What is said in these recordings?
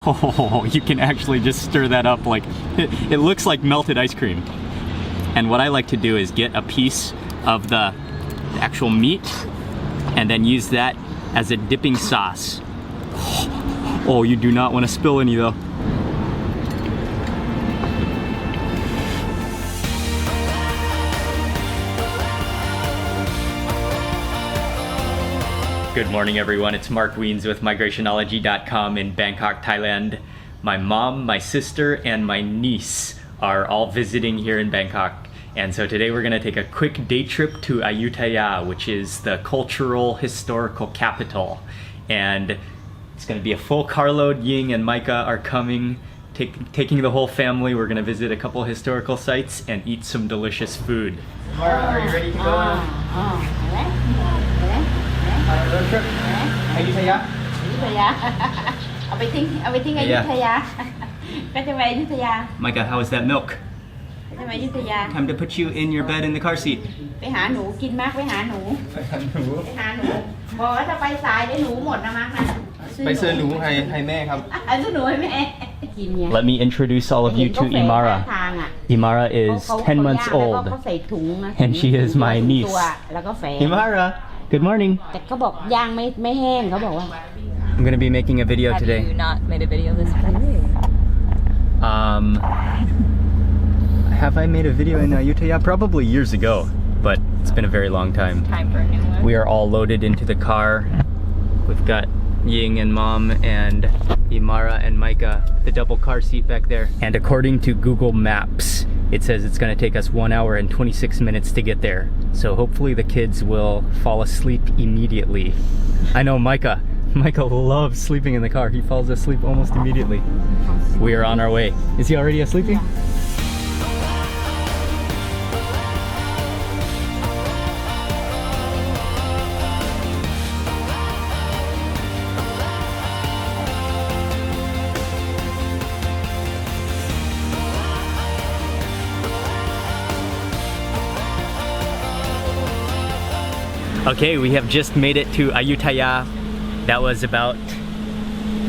Oh, you can actually just stir that up like it looks like melted ice cream. And what I like to do is get a piece of the actual meat and then use that as a dipping sauce. Oh, you do not want to spill any though. Good morning, everyone. It's Mark Wiens with migrationology.com in Bangkok, Thailand. My mom, my sister, and my niece are all visiting here in Bangkok. And so today we're going to take a quick day trip to Ayutthaya, which is the cultural historical capital. And it's going to be a full carload. Ying and Micah are coming, taking the whole family. We're going to visit a couple historical sites and eat some delicious food. Mara, are you ready to go? Road trip? Ayutthaya? Ayutthaya. เอาไปทิ้งอยุธยา ก็จะไปอยุธยา Micah, how is that milk? ก็จะไปอยุธยา Time to put you in your bed in the car seat. ไปหาหนูกินมากไปหาหนูบอกว่าจะไปสายได้หนูหมดนะมั้งนะไปซื้อหนูให้แม่ครับซื้อหนูให้แม่ Let me introduce all of you to Imara. Imara is 10 months old and she is my niece. Imara, good morning. แต่เขาบอกย่างไม่แห้งเขาบอกว่า I'm going to be making a video today. Have you not made a video this time? Have I made a video in Ayutthaya? Probably years ago, but it's been a very long time. Time for a new one. We are all loaded into the car. We've got Ying and Mom and Imara and Micah, the double car seat back there. And according to Google Maps, it says it's going to take us 1 hour and 26 minutes to get there. So hopefully the kids will fall asleep immediately. I know Micah loves sleeping in the car. He falls asleep almost immediately. We are on our way. Is he already asleep? Okay, we have just made it to Ayutthaya. That was about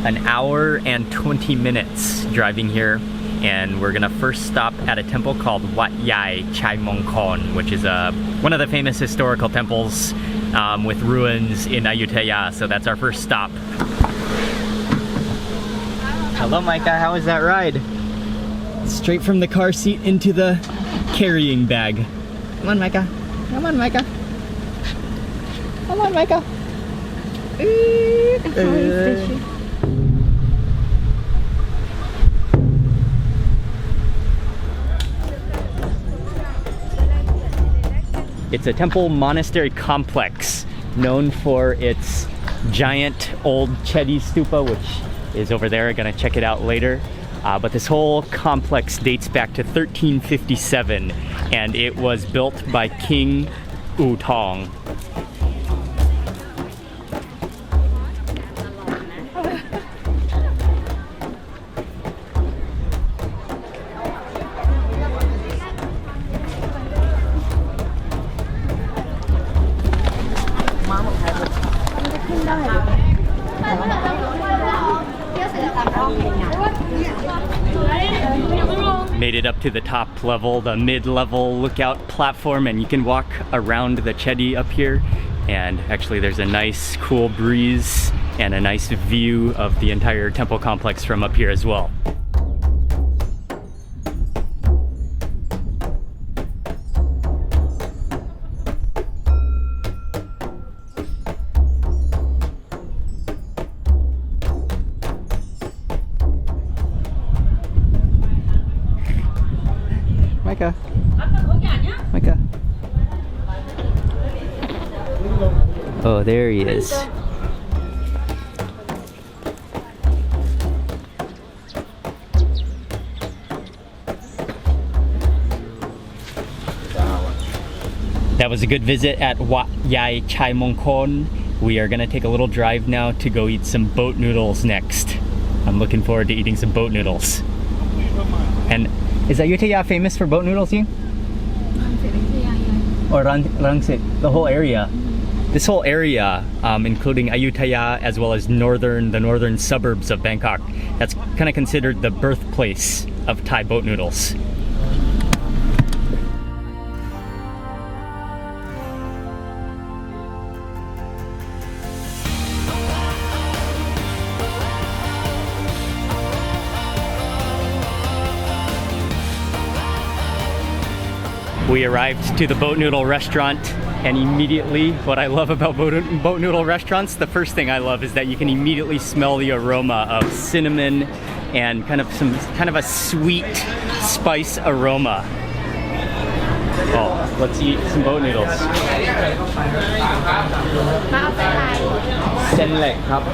an hour and 20 minutes driving here. And we're gonna first stop at a temple called Wat Yai Chai Mongkhon, which is one of the famous historical temples with ruins in Ayutthaya. So that's our first stop. Hello, Micah. How was that ride? Straight from the car seat into the carrying bag. Come on, Micah. Come on, Micah. Come on, Micah. It's a temple monastery complex known for its giant old Chedi stupa, which is over there. I'm gonna check it out later. But this whole complex dates back to 1357, and it was built by King Tang. Made it up to the top level, the mid-level lookout platform, and you can walk around the Chedi up here. And actually there's a nice cool breeze and a nice view of the entire temple complex from up here as well. Micah. Micah. Oh, there he is. That was a good visit at Wat Yai Chai Mongkhon. We are gonna take a little drive now to go eat some boat noodles next. I'm looking forward to eating some boat noodles. And is Ayutthaya famous for boat noodles, Ying? Or Rangsit, the whole area? this whole area, including Ayutthaya as well as the northern suburbs of Bangkok, that's kind of considered the birthplace of Thai boat noodles. We arrived to the boat noodle restaurant, and immediately, what I love about boat noodle restaurants, the first thing I love is that you can immediately smell the aroma of cinnamon and kind of a sweet spice aroma. Oh, let's eat some boat noodles. Senlek ครับ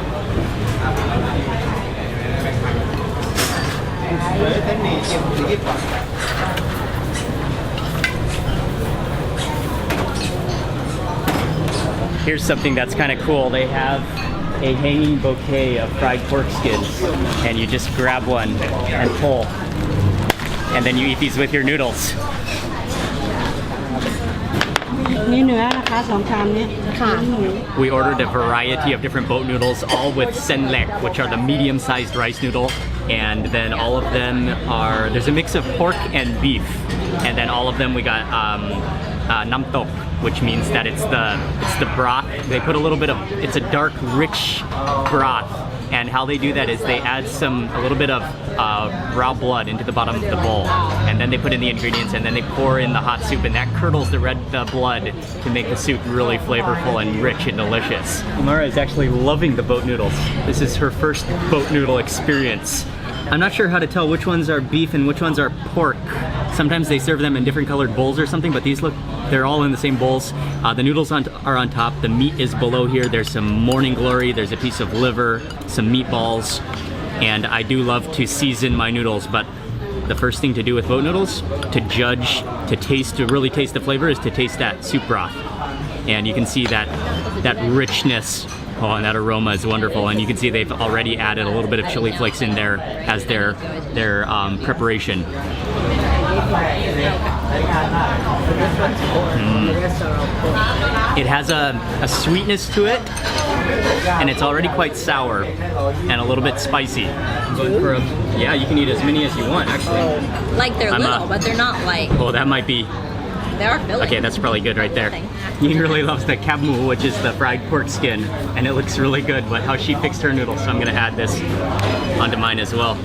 Here's something that's kind of cool. They have a hanging bouquet of fried pork skins, and you just grab one and pull, and then you eat these with your noodles. นี่เนื้อนะคะ2 ชามนี้ We ordered a variety of different boat noodles, all with senlek, which are the medium-sized rice noodle, and then all of them are, there's a mix of pork and beef, and then all of them we got nam tok, which means that it's the broth. They put a little bit of, it's a dark, rich broth, and how they do that is they add a little bit of raw blood into the bottom of the bowl, and then they put in the ingredients, and then they pour in the hot soup, and that curdles the blood to make the soup really flavorful and rich and delicious. Amara is actually loving the boat noodles. This is her first boat noodle experience. I'm not sure how to tell which ones are beef and which ones are pork. Sometimes they serve them in different colored bowls or something, but these look, they're all in the same bowls. The noodles are on top, the meat is below here. There's some morning glory, there's a piece of liver, some meatballs, and I do love to season my noodles, but the first thing to do with boat noodles, to judge, to really taste the flavor, is to taste that soup broth. And you can see that richness. Oh, and that aroma is wonderful, and you can see they've already added a little bit of chili flakes in there as their preparation. It has a sweetness to it, and it's already quite sour and a little bit spicy. Yeah, you can eat as many as you want, actually. Like they're little, but they're not like... Oh, that might be... They are filling. Okay, that's probably good right there. He really loves the khap hmu, which is the fried pork skin, and it looks really good, but how she fixed her noodles, so I'm gonna add this onto mine as well.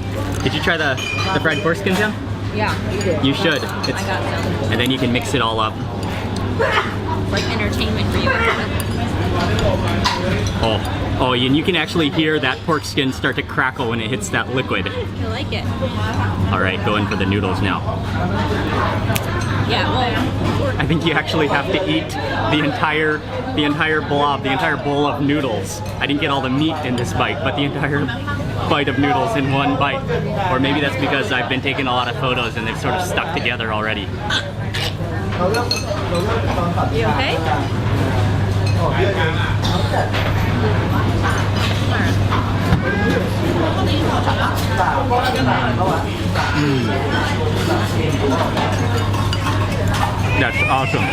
Did you try the fried pork skin, Tim? Yeah, you did. You should. I got some. And then you can mix it all up. It's like entertainment for you. Oh, and you can actually hear that pork skin start to crackle when it hits that liquid. I like it. All right, going for the noodles now. Yeah, well, I think you actually have to eat the entire blob, the entire bowl of noodles. I didn't get all the meat in this bite, but the entire bite of noodles in one bite. Or maybe that's because I've been taking a lot of photos and they've sort of stuck together already. You okay? That's awesome.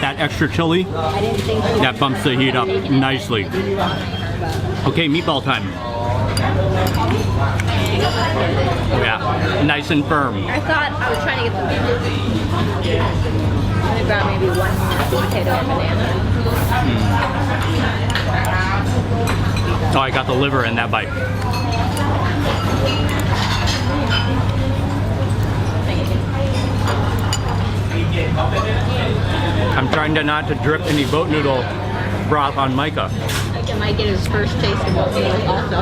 That extra chili, that bumps the heat up nicely. Okay, meatball time. Yeah, nice and firm. I thought I was trying to get the I'm gonna grab maybe one potato and banana. Oh, I got the liver in that bite. I'm trying not to drip any boat noodle broth on Micah. I might get his first taste of boat noodles also.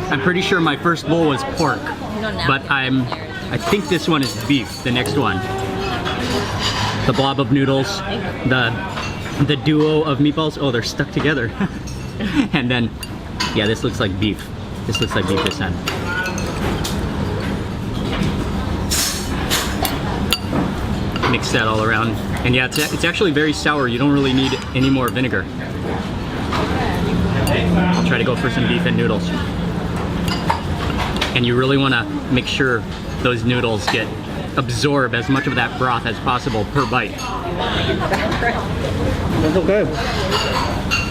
I'm pretty sure my first bowl was pork, but I think this one is beef, the next one. The blob of noodles, the duo of meatballs, oh, they're stuck together. And then, yeah, this looks like beef. This looks like beef this time. Mix that all around. And yeah, it's actually very sour. You don't really need any more vinegar. I'll try to go for some beef and noodles. And you really want to make sure those noodles absorb as much of that broth as possible per bite. That's okay.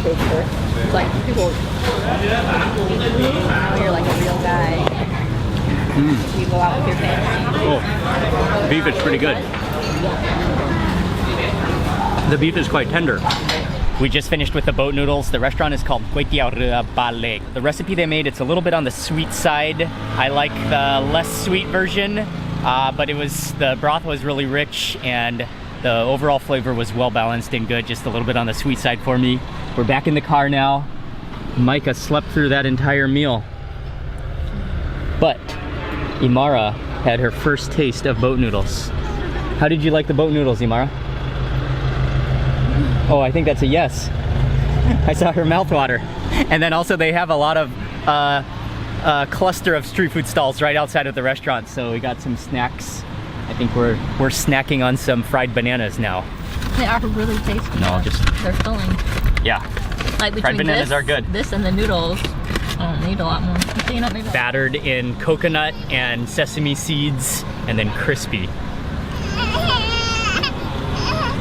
taste first. It's like people, now you're like a real guy. You go out with your family. Oh, beef is pretty good. The beef is quite tender. We just finished with the boat noodles. The restaurant is called Reua. The recipe they made, it's a little bit on the sweet side. I like the less sweet version, but the broth was really rich and the overall flavor was well balanced and good, just a little bit on the sweet side for me. We're back in the car now. Micah slept through that entire meal. But Imara had her first taste of boat noodles. How did you like the boat noodles, Imara? Oh, I think that's a yes. I saw her mouth water. And then also they have a lot of cluster of street food stalls right outside of the restaurant. So we got some snacks. I think we're snacking on some fried bananas now. They are really tasty. No, they're filling. Yeah. Like between fried bananas are good. This and the noodles, I don't need a lot more. Battered in coconut and sesame seeds and then crispy.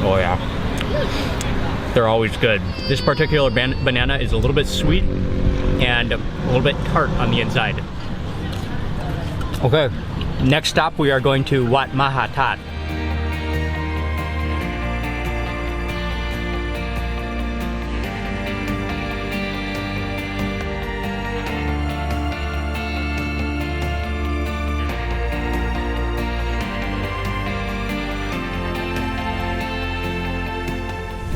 Oh yeah. They're always good. This particular banana is a little bit sweet and a little bit tart on the inside. Okay, next stop we are going to Wat Mahatat.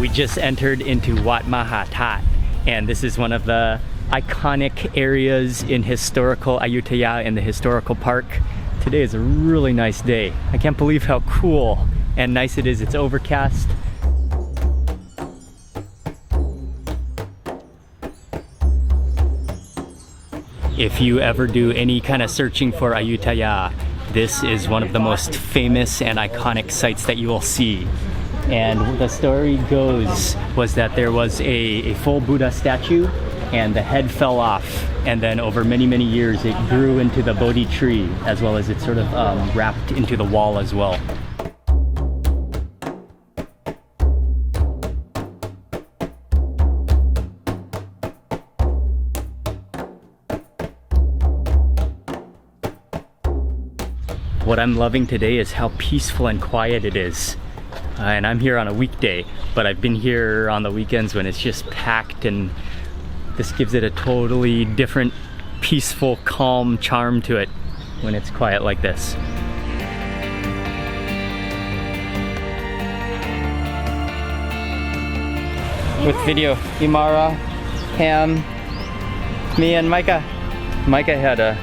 We just entered into Wat Mahatat, and this is one of the iconic areas in historical Ayutthaya in the historical park. Today is a really nice day. I can't believe how cool and nice it is. It's overcast. If you ever do any kind of searching for Ayutthaya, this is one of the most famous and iconic sites that you will see. And the story goes was that there was a full Buddha statue and the head fell off, and then over many years it grew into the Bodhi tree, as well as it sort of wrapped into the wall as well. What I'm loving today is how peaceful and quiet it is. And I'm here on a weekday, but I've been here on the weekends when it's just packed, and this gives it a totally different, peaceful, calm charm to it when it's quiet like this. With video, Imara, Ham, me and Micah. Micah had a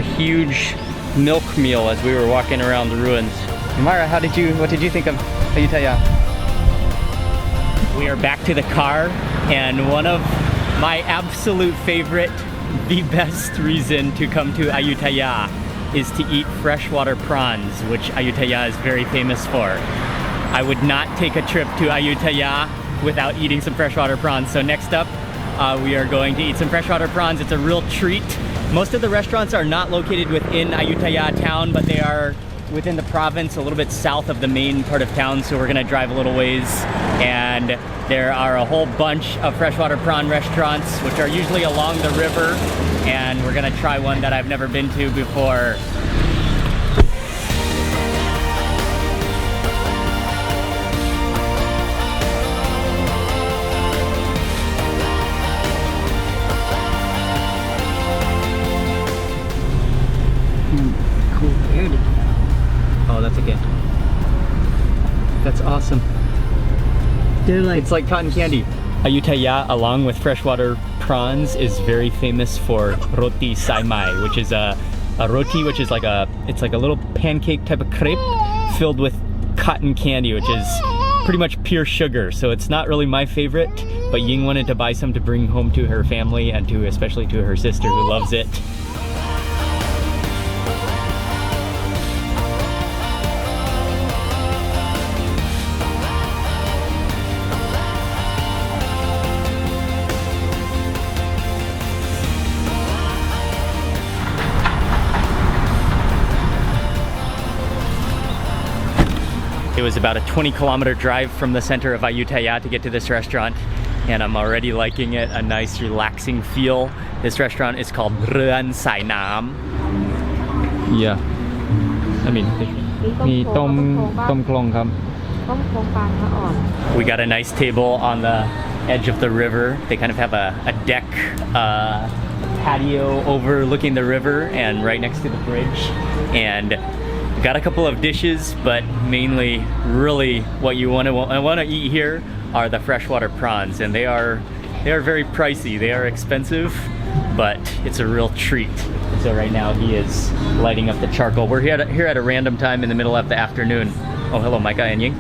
huge milk meal as we were walking around the ruins. Imara, what did you think of Ayutthaya? We are back to the car, and one of my absolute favorite, the best reason to come to Ayutthaya is to eat freshwater prawns, which Ayutthaya is very famous for. I would not take a trip to Ayutthaya without eating some freshwater prawns. So next up, we are going to eat some freshwater prawns. It's a real treat. Most of the restaurants are not located within Ayutthaya town, but they are within the province, a little bit south of the main part of town, so we're gonna drive a little ways, and there are a whole bunch of freshwater prawn restaurants which are usually along the river, and we're gonna try one that I've never been to before. Oh, that's okay. That's awesome. It's like cotton candy. Ayutthaya, along with freshwater prawns, is very famous for roti saimai, which is a roti, which is it's like a little pancake type of crepe filled with cotton candy, which is pretty much pure sugar. So it's not really my favorite, but Ying wanted to buy some to bring home to her family and especially to her sister who loves it. It was about a 20-kilometer drive from the center of Ayutthaya to get to this restaurant. and I'm already liking it. A nice relaxing feel. This restaurant is called Reuen Sai Nam. Yeah. I mean, มีต้มโครงครับ ต้มโครงปลาเนื้ออ่อน We got a nice table on the edge of the river. They kind of have a deck patio overlooking the river and right next to the bridge. And got a couple of dishes, but mainly really what you want to eat here are the freshwater prawns, and they are very pricey. They are expensive, but it's a real treat. So right now he is lighting up the charcoal. We're here at a random time in the middle of the afternoon. Oh, hello, Micah and Ying.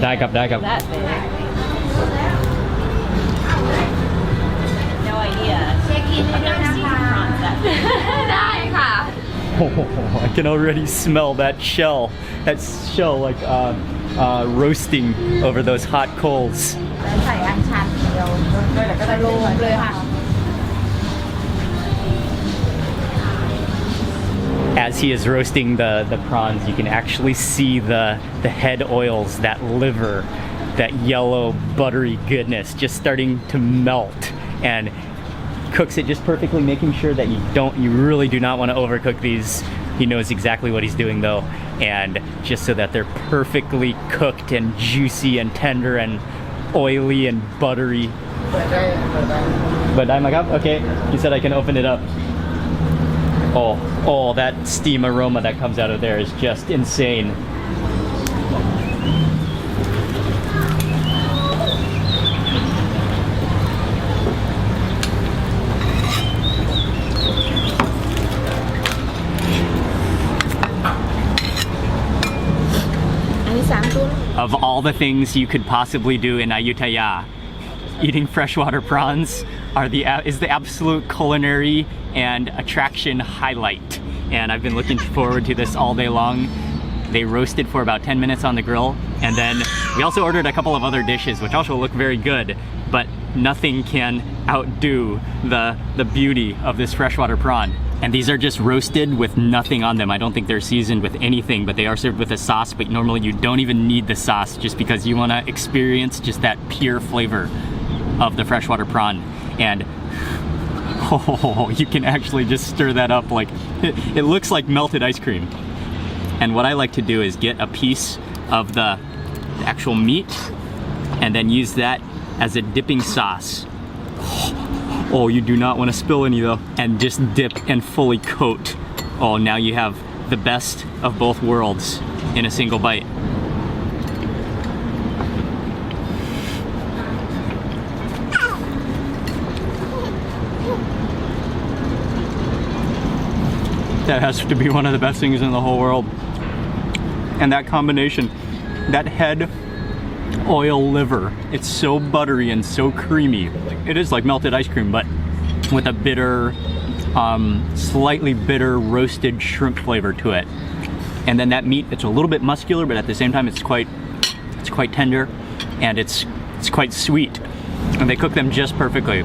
Dai cup. That big. No idea. เช็คอินให้ด้วยนะคะ ได้ค่ะ Oh, I can already smell that shell like roasting over those hot coals. ใส่อัญชันเดียวด้วยแล้วก็จะลงเลยค่ะ As he is roasting the prawns, you can actually see the head oils, that liver, that yellow buttery goodness just starting to melt, and cooks it just perfectly, making sure that you really do not want to overcook these. He knows exactly what he's doing though, and just so that they're perfectly cooked and juicy and tender and oily and buttery. But I'm like, okay, he said I can open it up. Oh, that steam aroma that comes out of there is just insane. Of all the things you could possibly do in Ayutthaya, eating freshwater prawns is the absolute culinary and attraction highlight. And I've been looking forward to this all day long. They roasted for about 10 minutes on the grill, and then we also ordered a couple of other dishes which also look very good, but nothing can outdo the beauty of this freshwater prawn. And these are just roasted with nothing on them. I don't think they're seasoned with anything, but they are served with a sauce, but normally you don't even need the sauce just because you want to experience just that pure flavor of the freshwater prawn. And oh, you can actually just stir that up like it looks like melted ice cream. And what I like to do is get a piece of the actual meat and then use that as a dipping sauce. Oh, you do not want to spill any though. And just dip and fully coat. Oh, now you have the best of both worlds in a single bite. That has to be one of the best things in the whole world. And that combination, that head oil liver, it's so buttery and so creamy. It is like melted ice cream, but with a bitter, slightly bitter roasted shrimp flavor to it. And then that meat, it's a little bit muscular, but at the same time it's quite tender, and it's quite sweet. And they cook them just perfectly,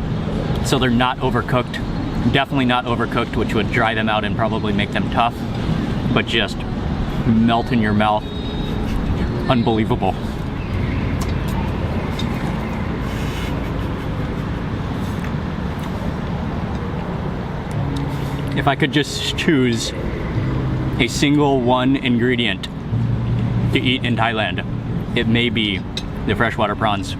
so they're not overcooked. Definitely not overcooked, which would dry them out and probably make them tough, but just melt in your mouth. Unbelievable. If I could just choose a single one ingredient to eat in Thailand, it may be the freshwater prawns.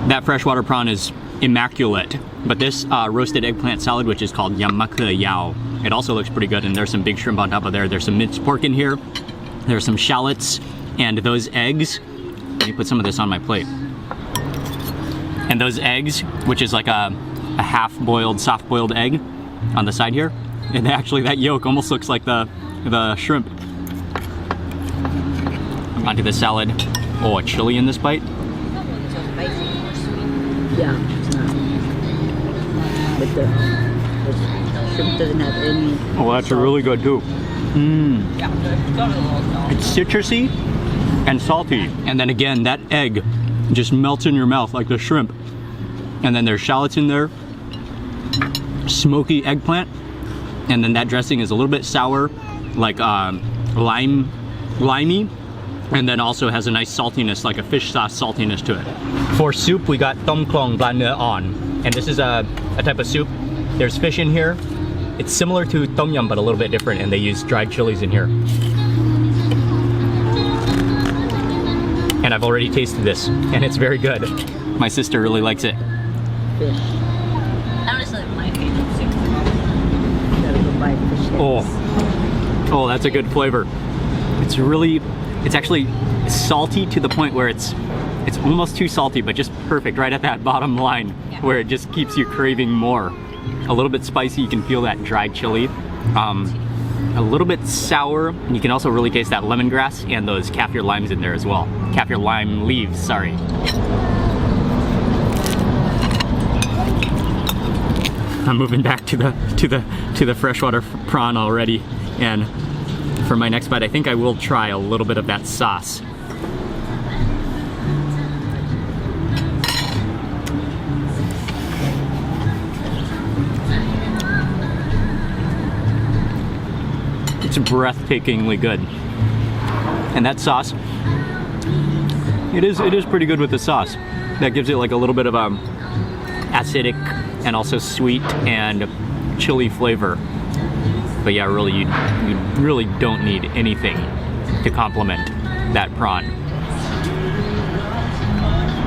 That freshwater prawn is immaculate, but this roasted eggplant salad, which is called yam yao, it also looks pretty good, and there's some big shrimp on top of there. There's some minced pork in here, there's some shallots, and those eggs. Let me put some of this on my plate. And those eggs, which is like a half-boiled, soft-boiled egg on the side here, and actually that yolk almost looks like the shrimp. Onto the salad. Oh, a chili in this bite. Yeah, it's not. But the shrimp doesn't have any. Oh, that's really good too. It's citrusy and salty. And then again, that egg just melts in your mouth like the shrimp. And then there's shallots in there, smoky eggplant, and then that dressing is a little bit sour, like limey, and then also has a nice saltiness, like a fish sauce saltiness to it. For soup, we got tom Khlong bla nua on, and this is a type of soup. There's fish in here. It's similar to tom yum, but a little bit different, and they use dried chilies in here. And I've already tasted this, and it's very good. My sister really likes it. Fish. Honestly, my favorite soup. Gotta go buy fish heads. Oh, that's a good flavor. It's actually salty to the point where it's almost too salty, but just perfect right at that bottom line where it just keeps you craving more. A little bit spicy, you can feel that dried chili. A little bit sour, and you can also really taste that lemongrass and those kaffir limes in there as well. Kaffir lime leaves, sorry. I'm moving back to the freshwater prawn already, and for my next bite, I think I will try a little bit of that sauce. It's breathtakingly good, and that sauce, it is pretty good with the sauce. That gives it like a little bit of a acidic and also sweet and chili flavor. But yeah, really, you really don't need anything to complement that prawn.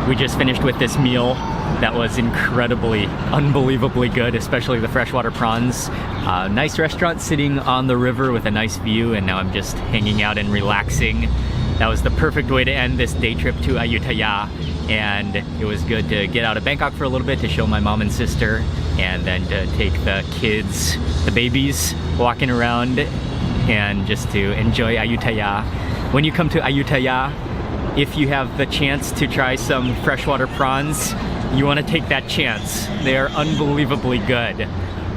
We just finished with this meal that was incredibly, unbelievably good, especially the freshwater prawns. Nice restaurant sitting on the river with a nice view, and now I'm just hanging out and relaxing. That was the perfect way to end this day trip to Ayutthaya, and it was good to get out of Bangkok for a little bit to show my mom and sister, and then to take the kids, the babies, walking around and just to enjoy Ayutthaya. When you come to Ayutthaya, if you have the chance to try some freshwater prawns, you want to take that chance. They are unbelievably good.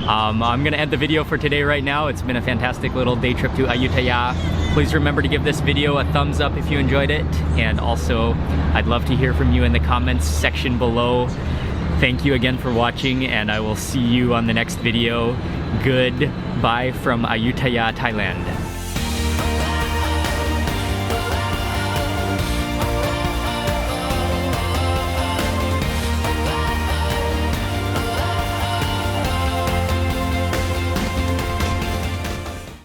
I'm gonna end the video for today right now. It's been a fantastic little day trip to Ayutthaya. Please remember to give this video a thumbs up if you enjoyed it, and also I'd love to hear from you in the comments section below. Thank you again for watching, and I will see you on the next video. Goodbye from Ayutthaya, Thailand.